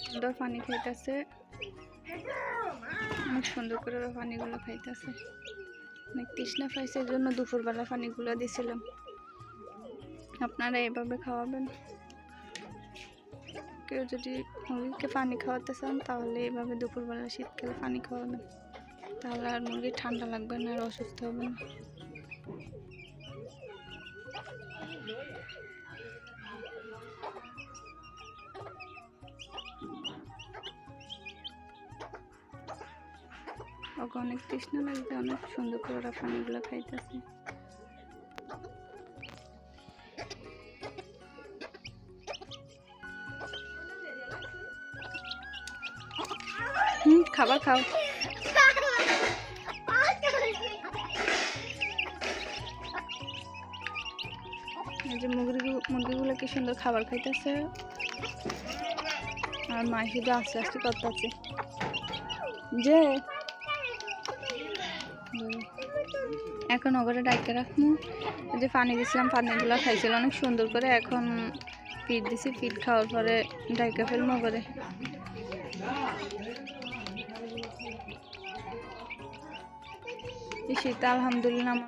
সুন্দর পানি খাইতেছে, অনেক সুন্দর করে পানিগুলো খাইতেছে। অনেক তৃষ্ণা পাইছে, এই জন্য দুপুরবেলা পানিগুলো দিয়েছিলাম। আপনারা এভাবে খাওয়াবেন। কেউ যদি মুরগিকে পানি খাওয়াতে চান তাহলে এইভাবে দুপুরবেলা শীতকালে পানি খাওয়াবেন, তাহলে আর মুরগি ঠান্ডা লাগবে না, আর অসুস্থ হবে না। ওকে অনেক তৃষ্ণা লাগবে, অনেক সুন্দর করে ওরা পানিগুলো খাইতেছে। খাবার খাও। এই যে মুরগিগুলো কি সুন্দর খাবার খাইতেছে, আর মা শুধু আস্তে আস্তে করতেছে। যে এখন ওগুলো ডাইকে রাখবো। যে পানি দিছিলাম, পানিগুলো খাইছিল অনেক সুন্দর করে। এখন ফিট দিছি, ফিট খাওয়ার পরে ডাইকা ফেলবো করে। শীত আলহামদুলিল্লাহ